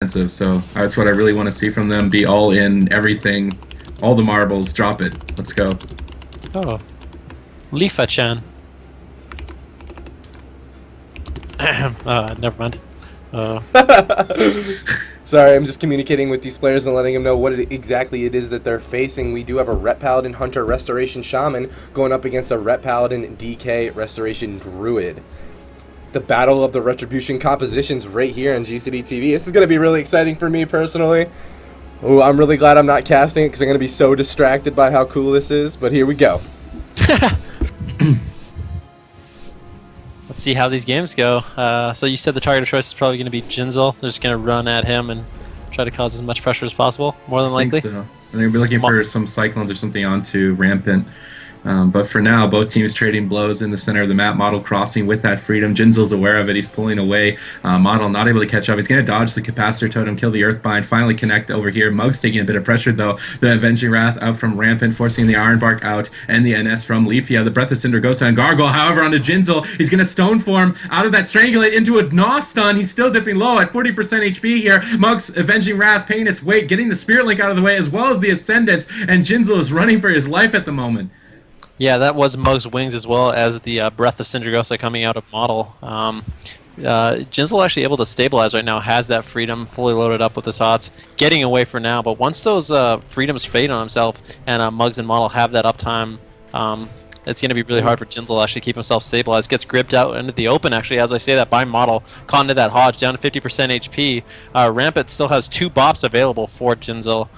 defensive. So that's what I really want to see from them. Be all in, everything, all the marbles, drop it. Let's go. Oh. Leafea-chan. Never mind. Sorry, I'm just communicating with these players and letting them know what exactly it is that they're facing. We do have a Ret Paladin Hunter Restoration Shaman going up against a Ret Paladin DK Restoration Druid. The battle of the retribution compositions right here on GCD TV. This is going to be really exciting for me personally. Ooh, I'm really glad I'm not casting it because I'm going to be so distracted by how cool this is. But here we go. Let's see how these games go. So you said the target of choice is probably going to be Jinzelx. They're just going to run at him and try to cause as much pressure as possible, more than likely. I think so. And they'll be looking for some Cyclones or something onto Rampant. But for now, both teams trading blows in the center of the map. Model crossing with that freedom. Jinzel's aware of it. He's pulling away. Model not able to catch up. He's going to dodge the capacitor totem, kill the Earthbind, finally connect over here. Muggz taking a bit of pressure, though. The Avenging Wrath out from Rampant, forcing the Ironbark out, and the NS from Leafea. The Breath of Cinder goes on Gargoyle. However, onto Jinzelx, he's going to Stone Form out of that Strangulate into a Gnaw Stun. He's still dipping low at 40% HP here. Muggz, Avenging Wrath, paying its weight, getting the Spirit Link out of the way, as well as the Ascendance, and Jinzelx is running for his life at the moment. Yeah, that was Muggz' wings as well as the Breath of Sindragosa coming out of Model. Jinzelx actually able to stabilize right now, has that freedom fully loaded up with his hots, getting away for now. But once those freedoms fade on himself and Muggz and Model have that uptime, it's going to be really hard for Jinzelx to actually keep himself stabilized. Gets gripped out into the open, actually, as I say that, by Model. Caught into that Hodge, down to 50% HP. Rampant still has 2 bops available for Jinzelx.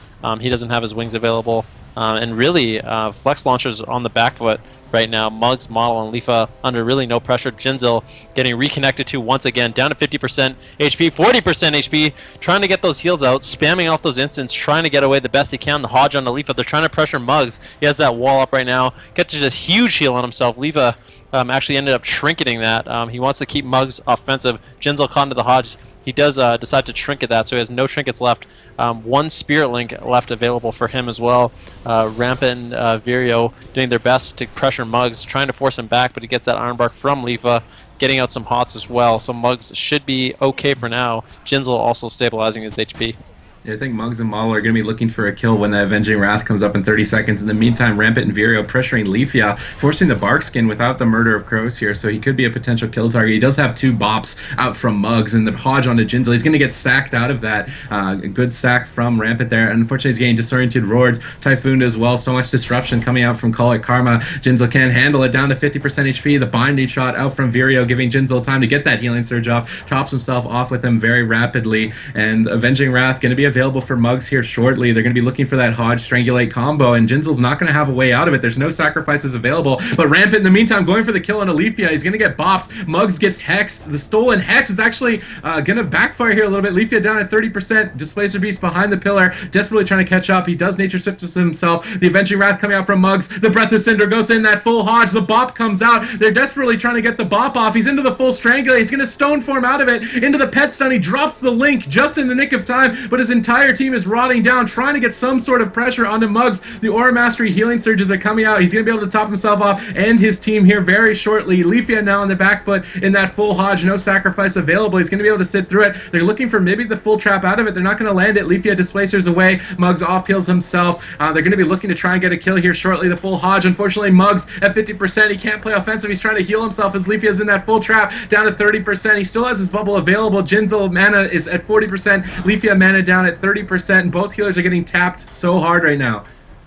He doesn't have his wings available. And really, Flex Launchers on the back foot right now. Muggz, Model, and Leafea under really no pressure. Jinzelx getting reconnected to once again, down to 50% HP, 40% HP, trying to get those heals out, spamming off those instants, trying to get away the best he can. The Hodge on the Leafea. They're trying to pressure Muggz. He has that wall up right now. Gets this huge heal on himself. Leafea actually ended up trinketing that. He wants to keep Muggz offensive. Jinzelx caught into the Hodge. He does decide to trinket that, so he has no trinkets left. 1 Spirit Link left available for him as well. Rampant and Vyerio doing their best to pressure Muggz, trying to force him back, but he gets that Ironbark from Leafea, getting out some hots as well. So Muggz should be okay for now. Jinzelx also stabilizing his HP. Yeah, I think Muggz and Model are going to be looking for a kill when that Avenging Wrath comes up in 30 seconds. In the meantime, Rampant and Vyerio pressuring Leafea, forcing the Bark Skin without the Murder of Crows here, so he could be a potential kill target. He does have 2 bops out from Muggz, and the Hodge onto Jinzelx. He's going to get sacked out of that. A good sack from Rampant there. Unfortunately, he's getting Disoriented Roared, Typhooned as well. So much disruption coming out from Call It Karma. Jinzelx can't handle it, down to 50% HP. The Binding Shot out from Vyerio, giving Jinzelx time to get that Healing Surge off. Tops himself off with him very rapidly, and Avenging Wrath going to be available for Muggz here shortly. They're going to be looking for that Hodge Strangulate combo, and Jinzelx's not going to have a way out of it. There's no sacrifices available, but Rampant in the meantime going for the kill on Leafea. He's going to get bopped. Muggz gets hexed. The stolen hex is actually going to backfire here a little bit. Leafea down at 30%. Displacer Beast behind the pillar, desperately trying to catch up. He does Nature Sickness himself. The Avenging Wrath coming out from Muggz. The Breath of Cinder goes in that full Hodge. The bop comes out. They're desperately trying to get the bop off. He's into the full Strangulate. He's going to Stone Form out of it into the Pet Stun. He drops the Link just in the nick of time, but his entire team is rotting down, trying to get some sort of pressure onto Muggz. The Aura Mastery Healing Surges are coming out. He's going to be able to top himself off and his team here very shortly. Leafea now on the back foot in that full Hodge. No sacrifice available. He's going to be able to sit through it. They're looking for maybe the full trap out of it. They're not going to land it. Leafea displacers away. Muggz off heals himself. They're going to be looking to try and get a kill here shortly. The full Hodge. Unfortunately, Muggz at 50%. He can't play offensive. He's trying to heal himself as Leafea's in that full trap, down to 30%. He still has his bubble available. Jinzelx mana is at 40%. Leafea mana down at 30%. And both healers are getting tapped so hard right now.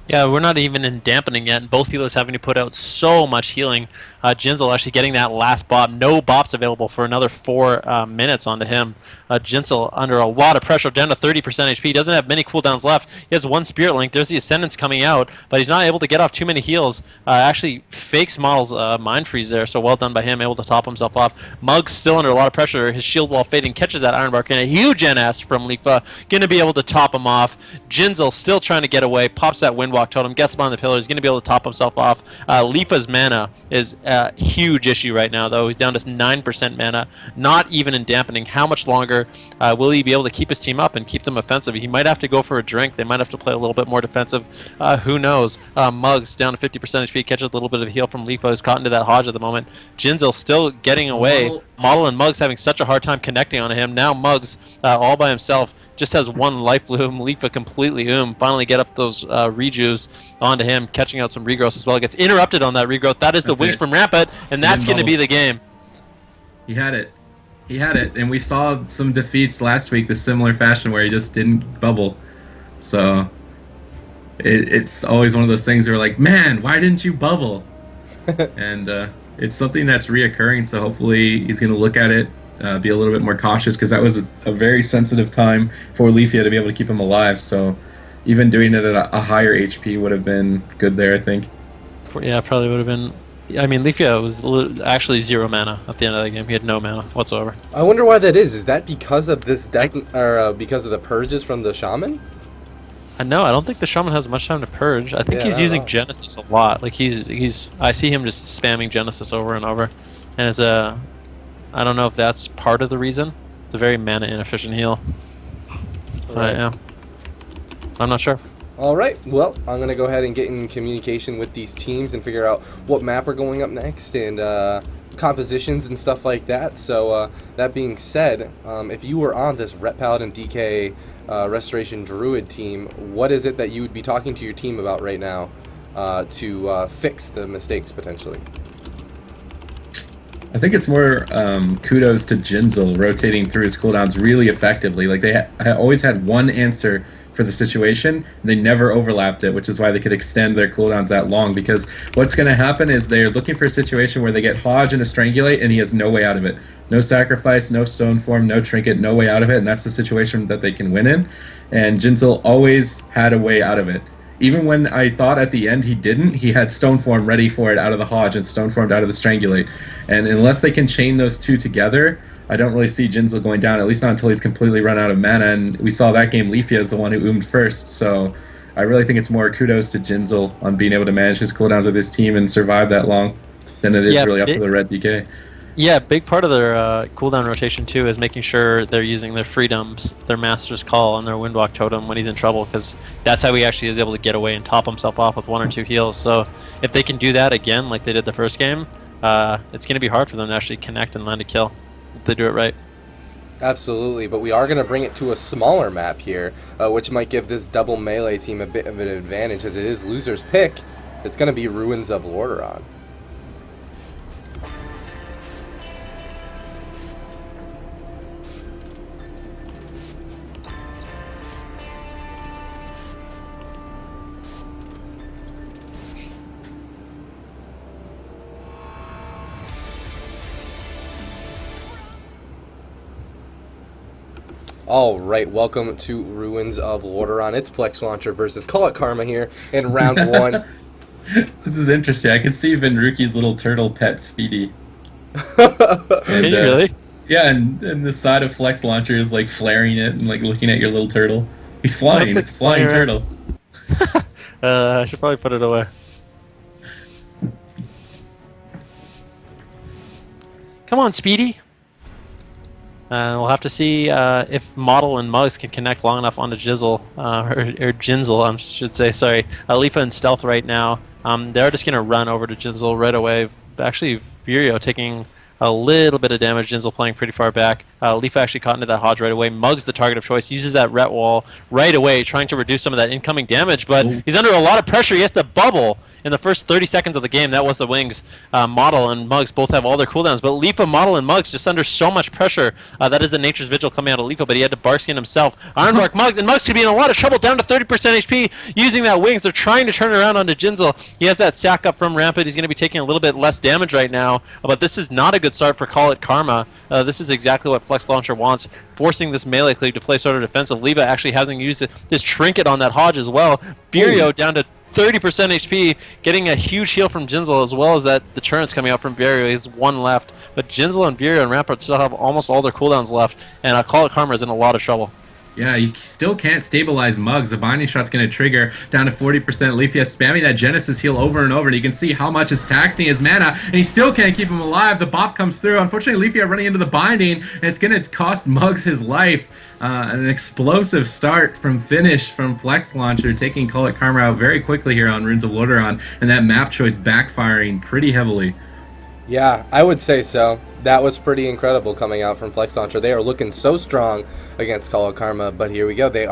Yeah, we're not even in dampening yet, and both healers having to put out so much healing. Jinzelx actually getting that last bop. No bops available for another 4 minutes onto him. Jinzelx under a lot of pressure, down to 30% HP. He doesn't have many cooldowns left. He has 1 Spirit Link. There's the Ascendance coming out, but he's not able to get off too many heals. Actually fakes Model's Mind Freeze there, so well done by him, able to top himself off. Muggz still under a lot of pressure. His shield wall fading, catches that Ironbark in a huge NS from Leafea. Going to be able to top him off. Jinzelx still trying to get away, pops that Windwalk Totem, gets behind the pillar. He's going to be able to top himself off. Leafea's mana is a huge issue right now, though. He's down to 9% mana, not even in dampening. How much longer will he be able to keep his team up and keep them offensive? He might have to go for a drink. They might have to play a little bit more defensive. Who knows? Muggz down to 50% HP, catches a little bit of heal from Leafea, who's caught into that Hodge at the moment. Jinzelx still getting away. Model and Muggz having such a hard time connecting on him. Now Muggz, all by himself, just has one life bloom. Leafea completely finally get up those rejuves onto him, catching out some regrowths as well. Gets interrupted on that regrowth. That is the wings from Rampant, and that's going to be the game. He had it. He had it. And we saw some defeats last week, the similar fashion where he just didn't bubble. So it's always one of those things where like, man, why didn't you bubble? And it's something that's reoccurring, so hopefully he's going to look at it, be a little bit more cautious, because that was a very sensitive time for Leafea to be able to keep him alive. So even doing it at a higher HP would have been good there, I think. Yeah, probably would have been. I mean, Leafea was actually 0 mana at the end of the game. He had no mana whatsoever. I wonder why that is. Is that because of this deck, or because of the purges from the Shaman? No, I don't think the Shaman has much time to purge. I think he's using Genesis a lot. Like I see him just spamming Genesis over and over, and it's I don't know if that's part of the reason. It's a very mana inefficient heal. Right. Yeah, I'm not sure. All right. Well, I'm gonna go ahead and get in communication with these teams and figure out what map are going up next and compositions and stuff like that. So that being said, if you were on this Ret Paladin DK Restoration Druid team, what is it that you would be talking to your team about right now to fix the mistakes potentially? I think it's more kudos to Jinzelx rotating through his cooldowns really effectively. Like they always had one answer for the situation, and they never overlapped it, which is why they could extend their cooldowns that long, because what's going to happen is they're looking for a situation where they get Hodge and a Strangulate, and he has no way out of it. No sacrifice, no stone form, no trinket, no way out of it, and that's the situation that they can win in. And Jinzelx always had a way out of it. Even when I thought at the end he didn't, he had stone form ready for it out of the Hodge and stone formed out of the Strangulate. And unless they can chain those two together, I don't really see Jinzelx going down, at least not until he's completely run out of mana. And we saw that game Leafea is the one who oomed first, so I really think it's more kudos to Jinzelx on being able to manage his cooldowns with his team and survive that long than it is really up to the red DK. Yeah, big part of their cooldown rotation too is making sure they're using their freedoms, their Master's Call, and their Windwalk Totem when he's in trouble, because that's how he actually is able to get away and top himself off with 1 or 2 heals. So if they can do that again like they did the first game, it's going to be hard for them to actually connect and land a kill if they do it right. Absolutely, but we are going to bring it to a smaller map here, which might give this double melee team a bit of an advantage, as it is loser's pick. It's going to be Ruins of Lordaeron. All right, welcome to Ruins of Lordaeron. It's Flex Launcher versus Call It Karma here in round 1. This is interesting. I can see Venruki's little turtle pet Speedy. Can you really? Yeah, and the side of Flex Launcher is like flaring it and like looking at your little turtle. He's flying. It's a flying turtle. I should probably put it away. Come on, Speedy. We'll have to see if Model and Muggz can connect long enough onto Jinzelx, or Jinzelx, I should say. Sorry, Leafea in stealth right now. They're just going to run over to Jinzelx right away. Actually, Vyerio taking a little bit of damage. Jinzelx playing pretty far back. Leafea actually caught into that Hodge right away. Muggz the target of choice. Uses that ret wall right away, trying to reduce some of that incoming damage, but he's under a lot of pressure. He has to bubble in the first 30 seconds of the game. That was the Wings. Model and Muggz both have all their cooldowns, but Leafea, Model, and Muggz just under so much pressure. That is the Nature's Vigil coming out of Leafea, but he had to Barkskin himself. Ironbark Muggz, and Muggz could be in a lot of trouble, down to 30% HP using that Wings. They're trying to turn it around onto Jinzelx. He has that sack up from Rampant. He's going to be taking a little bit less damage right now, but this is not a good start for Call It Karma. This is exactly what Flex Launcher wants, forcing this melee cleave to play sort of defensive. Leafea actually hasn't used this trinket on that Hodge as well. Vyerio down to 30% HP, getting a huge heal from Jinzelx, as well as that deterrence coming out from Vyerio. He has 1 left, but Jinzelx and Vyerio and Rampart still have almost all their cooldowns left, and Call It Karma is in a lot of trouble. Yeah, you still can't stabilize Muggz. A binding shot's going to trigger down to 40%. Leafea spamming that Genesis heal over and over, and you can see how much it's taxing his mana, and he still can't keep him alive. The bop comes through. Unfortunately, Leafea running into the binding, and it's going to cost Muggz his life. An explosive start from finish from Flex Launcher, taking Call It Karma out very quickly here on Ruins of Lordaeron, and that map choice backfiring pretty heavily. Yeah, I would say so. That was pretty incredible coming out from Flex Launcher. They are looking so strong against Call of Karma, but here we go. They are